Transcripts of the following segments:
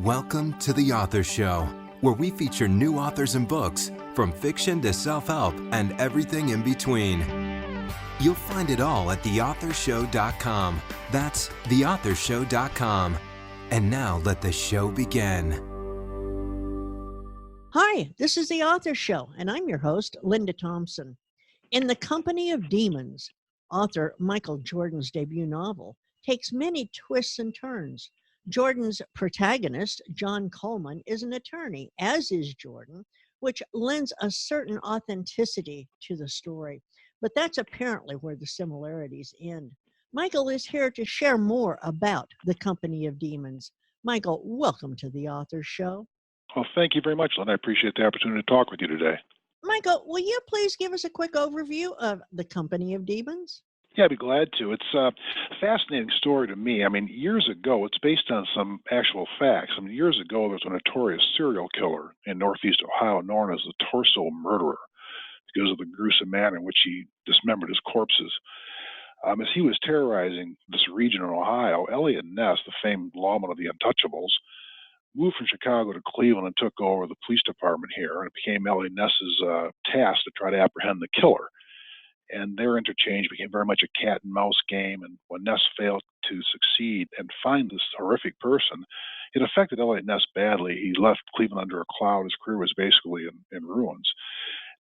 Welcome to The Author Show, where we feature new authors and books, from fiction to self-help and everything in between. You'll find it all at theauthorshow.com. That's theauthorshow.com. And now let the show begin. Hi, this is The Author Show, and I'm your host, Linda Thompson. In the Company of Demons, author MichaelJordan's debut novel takes many twists and turns. Jordan's protagonist, John Coleman, is an attorney, as is Jordan, which lends a certain authenticity to the story. But that's apparently where the similarities end. Michael is here to share more about the Company of Demons. Michael, welcome to The Author Show. Well, thank you very much, Lynn. I appreciate the opportunity to talk with you today. Michael, will you please give us a quick overview of the Company of Demons? Yeah, I'd be glad to. It's a fascinating story to me. I mean, years ago, it's based on some actual facts. I mean, years ago, there was a notorious serial killer in Northeast Ohio known as the Torso Murderer because of the gruesome manner in which he dismembered his corpses. As he was terrorizing this region in Ohio, Elliot Ness, the famed lawman of the Untouchables, moved from Chicago to Cleveland and took over the police department here, and it became Elliot Ness's task to try to apprehend the killer. And their interchange became very much a cat and mouse game, and when Ness failed to succeed and find this horrific person, it affected Elliot Ness badly. He left Cleveland under a cloud. His career was basically in ruins.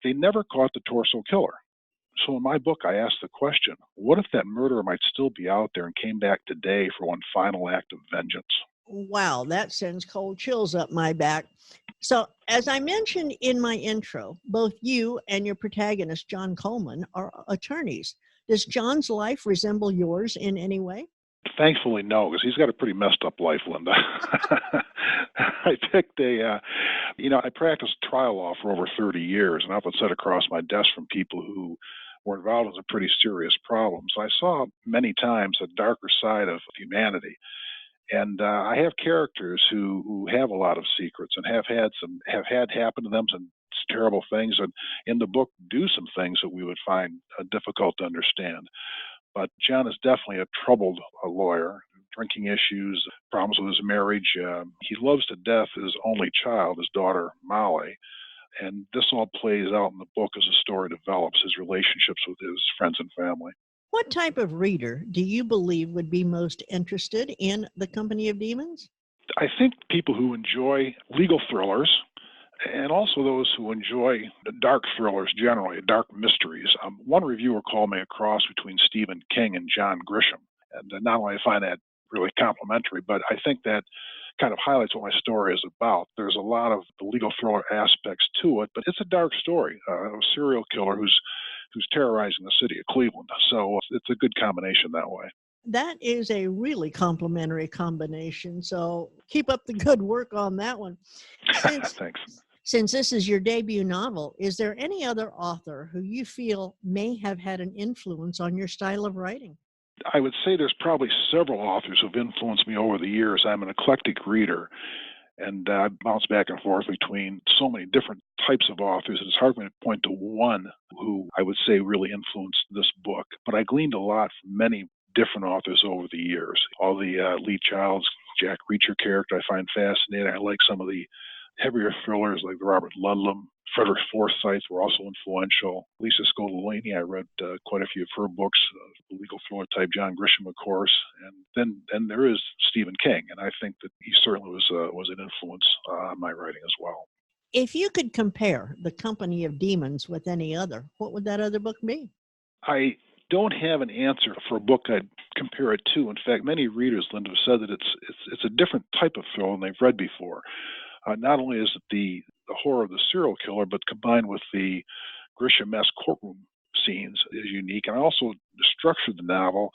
They never caught the Torso killer. So in my book, I asked the question, what if that murderer might still be out there and came back today for one final act of vengeance? Wow, that sends cold chills up my back. So, as I mentioned in my intro, both you and your protagonist, John Coleman, are attorneys. Does John's life resemble yours in any way? Thankfully, no, because he's got a pretty messed up life, Linda. I picked I practiced trial law for over 30 years, and I often sat across my desk from people who were involved in some pretty serious problems. I saw many times a darker side of humanity. And I have characters who have a lot of secrets and have had happen to them some terrible things, and in the book do some things that we would find difficult to understand. But John is definitely a troubled lawyer, drinking issues, problems with his marriage. He loves to death his only child, his daughter Molly. And this all plays out in the book as the story develops, his relationships with his friends and family. What type of reader do you believe would be most interested in the Company of Demons? I think people who enjoy legal thrillers and also those who enjoy dark thrillers generally, dark mysteries. One reviewer called me a cross between Stephen King and John Grisham. And not only do I find that really complimentary, but I think that kind of highlights what my story is about. There's a lot of the legal thriller aspects to it, but it's a dark story. A serial killer who's terrorizing the city of Cleveland. So it's a good combination that way. That is a really complimentary combination. So keep up the good work on that one. Thanks. Since this is your debut novel, is there any other author who you feel may have had an influence on your style of writing? I would say there's probably several authors who've influenced me over the years. I'm an eclectic reader, and I bounce back and forth between so many different types of authors, and it's hard for me to point to one who I would say really influenced this book. But I gleaned a lot from many different authors over the years. All the Lee Child's Jack Reacher character I find fascinating. I like some of the heavier thrillers like Robert Ludlum. Frederick Forsyth were also influential. Lisa Scodolini, I read quite a few of her books, legal thriller type. John Grisham, of course, and then there is Stephen King, and I think that he certainly was an influence on my writing as well. If you could compare the Company of Demons with any other, what would that other book be? I don't have an answer for a book I'd compare it to. In fact, many readers, Linda, have said that it's a different type of thriller than they've read before. Not only is it the horror of the serial killer, but combined with the Grisham-esque courtroom scenes is unique. And I also structured the novel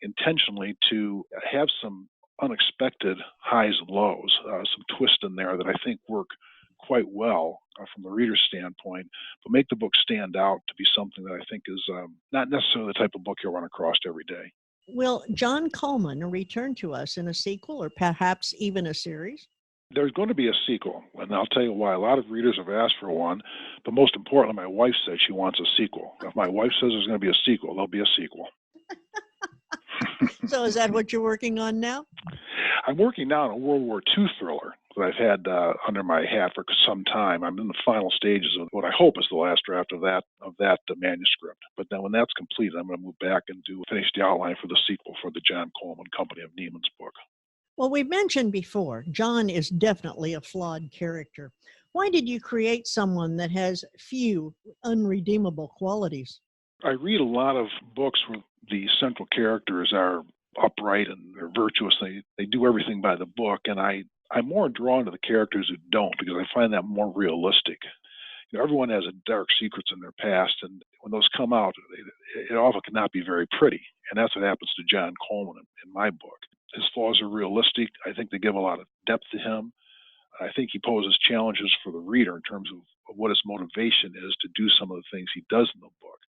intentionally to have some unexpected highs and lows, some twists in there that I think work quite well from the reader's standpoint, but make the book stand out to be something that I think is not necessarily the type of book you'll run across every day. Will John Coleman return to us in a sequel or perhaps even a series? There's going to be a sequel, and I'll tell you why. A lot of readers have asked for one, but most importantly, my wife said she wants a sequel. If my wife says there's going to be a sequel, there'll be a sequel. So is that what you're working on now? I'm working now on a World War II thriller that I've had under my hat for some time. I'm in the final stages of what I hope is the last draft of that manuscript. But then when that's completed, I'm going to move back and finish the outline for the sequel for the John Coleman Company of Demons book. Well, we've mentioned before, John is definitely a flawed character. Why did you create someone that has few unredeemable qualities? I read a lot of books where the central characters are upright and they're virtuous. They do everything by the book, and I'm more drawn to the characters who don't because I find that more realistic. Everyone has dark secrets in their past, and when those come out, it often cannot be very pretty. And that's what happens to John Coleman in my book. His flaws are realistic. I think they give a lot of depth to him. I think he poses challenges for the reader in terms of what his motivation is to do some of the things he does in the book.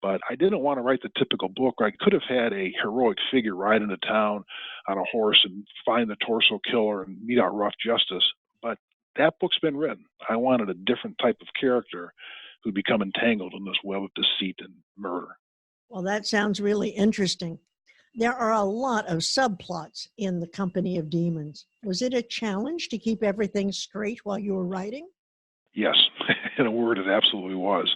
But I didn't want to write the typical book where I could have had a heroic figure ride into town on a horse and find the torso killer and mete out rough justice. But that book's been written. I wanted a different type of character who'd become entangled in this web of deceit and murder. Well, that sounds really interesting. There are a lot of subplots in the Company of Demons. Was it a challenge to keep everything straight while you were writing? Yes, in a word, it absolutely was.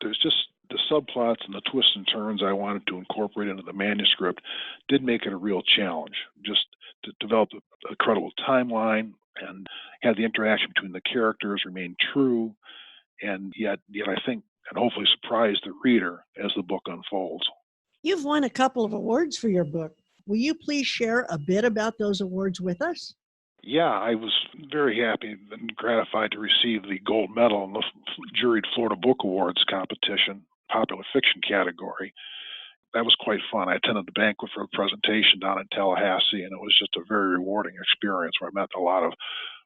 There's just the subplots and the twists and turns I wanted to incorporate into the manuscript did make it a real challenge, just to develop a credible timeline and have the interaction between the characters remain true, and yet I think, and hopefully surprise the reader as the book unfolds. You've won a couple of awards for your book. Will you please share a bit about those awards with us? Yeah, I was very happy and gratified to receive the gold medal in the juried Florida Book Awards competition, popular fiction category. That was quite fun. I attended the banquet for a presentation down in Tallahassee, and it was just a very rewarding experience where I met a lot of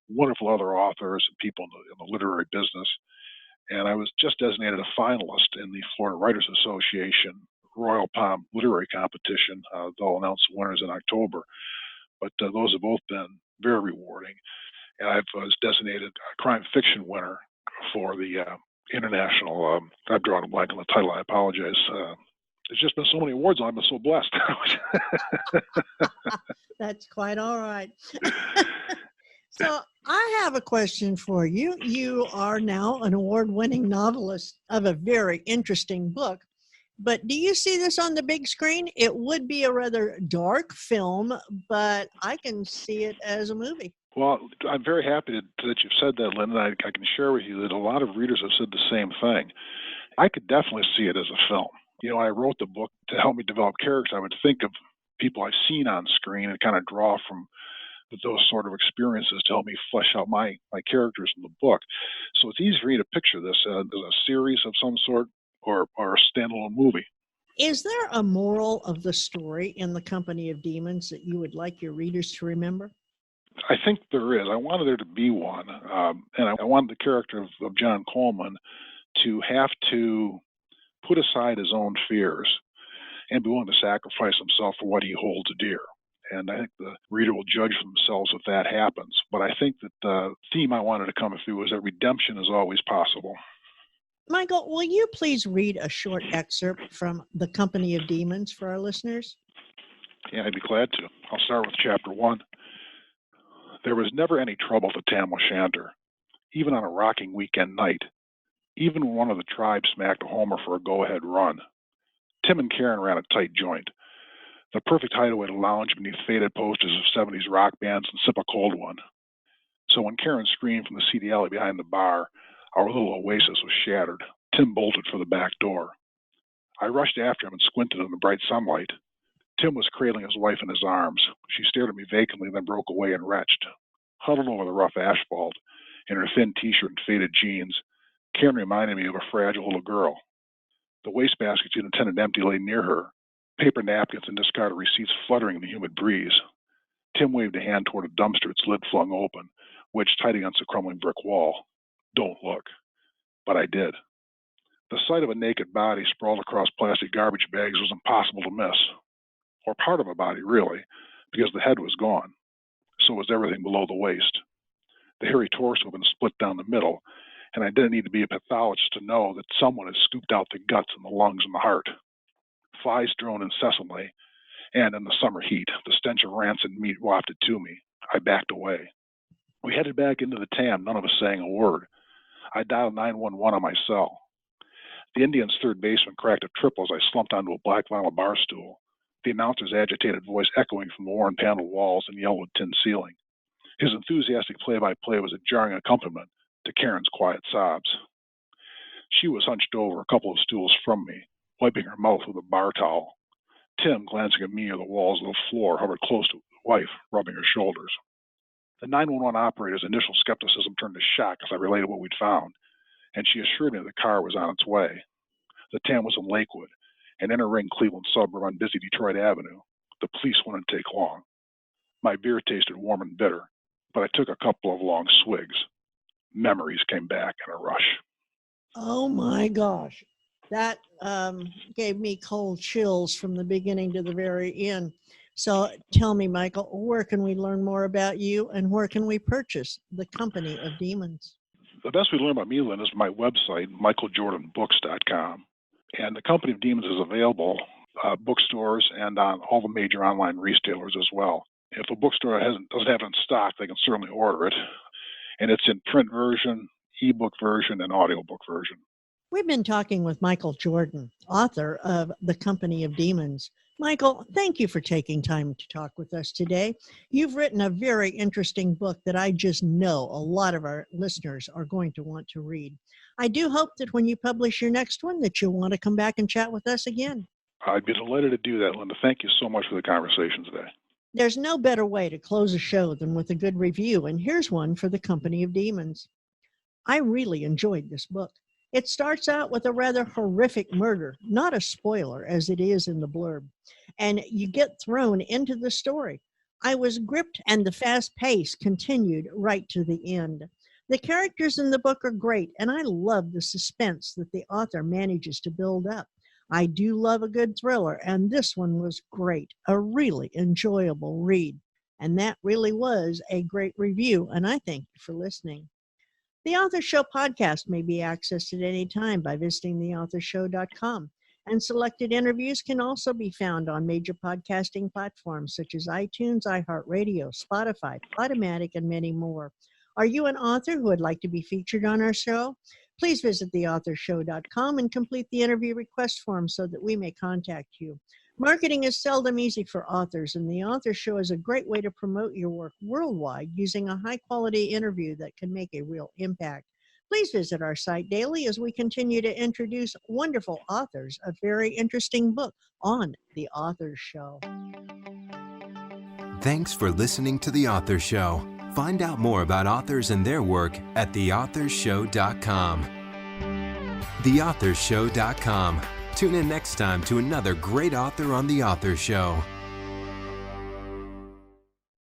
wonderful other authors and people in the literary business. And I was just designated a finalist in the Florida Writers Association Royal Palm Literary Competition. They'll announce the winners in October. But those have both been very rewarding. And I was designated a crime fiction winner for the international, I've drawn a blank on the title, I apologize. There's just been so many awards, I've been so blessed. That's quite all right. So I have a question for you. You are now an award-winning novelist of a very interesting book. But do you see this on the big screen? It would be a rather dark film, but I can see it as a movie. Well, I'm very happy that you've said that, Linda. I can share with you that a lot of readers have said the same thing. I could definitely see it as a film. I wrote the book to help me develop characters. I would think of people I've seen on screen and kind of draw from those sort of experiences to help me flesh out my characters in the book. So it's easy for me to picture this as a series of some sort or a standalone movie. Is there a moral of the story in the Company of Demons that you would like your readers to remember? I think there is. I wanted there to be one. And I wanted the character of John Coleman to have to put aside his own fears and be willing to sacrifice himself for what he holds dear. And I think the reader will judge for themselves if that happens. But I think that the theme I wanted to come through is that redemption is always possible. Michael, will you please read a short excerpt from The Company of Demons for our listeners? Yeah, I'd be glad to. I'll start with chapter 1. There was never any trouble to Tam O'Shanter, even on a rocking weekend night, even when one of the tribe smacked Homer for a go-ahead run. Tim and Karen ran a tight joint, the perfect hideaway to lounge beneath faded posters of 70s rock bands and sip a cold one. So when Karen screamed from the seedy alley behind the bar, our little oasis was shattered. Tim bolted for the back door. I rushed after him and squinted in the bright sunlight. Tim was cradling his wife in his arms. She stared at me vacantly, then broke away and retched. Huddled over the rough asphalt, in her thin t-shirt and faded jeans, Karen reminded me of a fragile little girl. The wastebasket she'd intended empty lay near her, paper napkins and discarded receipts fluttering in the humid breeze. Tim waved a hand toward a dumpster, its lid flung open, wedged tight against a crumbling brick wall. Don't look. But I did. The sight of a naked body sprawled across plastic garbage bags was impossible to miss. Or part of a body, really, because the head was gone. So was everything below the waist. The hairy torso had been split down the middle, and I didn't need to be a pathologist to know that someone had scooped out the guts and the lungs and the heart. Flies droned incessantly, And in the summer heat, the stench of rancid meat wafted to me. I backed away. We headed back into the TAM, none of us saying a word. I dialed 911 on my cell. The Indians' third baseman cracked a triple as I slumped onto a black vinyl bar stool, the announcer's agitated voice echoing from the worn paneled walls and yellowed tin ceiling. His enthusiastic play-by-play was a jarring accompaniment to Karen's quiet sobs. She was hunched over a couple of stools from me, wiping her mouth with a bar towel. Tim, glancing at me or the walls of the floor, hovered close to his wife, rubbing her shoulders. The 911 operator's initial skepticism turned to shock as I related what we'd found, and she assured me the car was on its way. The TAM was in Lakewood, an inner-ring Cleveland suburb on busy Detroit Avenue. The police wouldn't take long. My beer tasted warm and bitter, but I took a couple of long swigs. Memories came back in a rush. Oh my gosh. That gave me cold chills from the beginning to the very end. So tell me, Michael, where can we learn more about you and where can we purchase The Company of Demons? The best way to learn about me, Lynn, is my website, MichaelJordanBooks.com. And The Company of Demons is available bookstores and on all the major online retailers as well. If a bookstore doesn't have it in stock, they can certainly order it. And it's in print version, ebook version, and audiobook version. We've been talking with MichaelJordan, author of The Company of Demons. Michael, thank you for taking time to talk with us today. You've written a very interesting book that I just know a lot of our listeners are going to want to read. I do hope that when you publish your next one that you'll want to come back and chat with us again. I'd be delighted to do that, Linda. Thank you so much for the conversation today. There's no better way to close a show than with a good review, and here's one for The Company of Demons. I really enjoyed this book. It starts out with a rather horrific murder, not a spoiler as it is in the blurb, and you get thrown into the story. I was gripped and the fast pace continued right to the end. The characters in the book are great, and I love the suspense that the author manages to build up. I do love a good thriller, and this one was great, a really enjoyable read. And that really was a great review, and I thank you for listening. The Author Show podcast may be accessed at any time by visiting theauthorshow.com, and selected interviews can also be found on major podcasting platforms such as iTunes, iHeartRadio, Spotify, Podomatic, and many more. Are you an author who would like to be featured on our show? Please visit theauthorshow.com and complete the interview request form so that we may contact you. Marketing is seldom easy for authors, and the Author Show is a great way to promote your work worldwide using a high-quality interview that can make a real impact. Please visit our site daily as we continue to introduce wonderful authors of very interesting books on The Author Show. Thanks for listening to The Author Show. Find out more about authors and their work at theauthorshow.com. Theauthorshow.com. Tune in next time to another great author on The Author Show.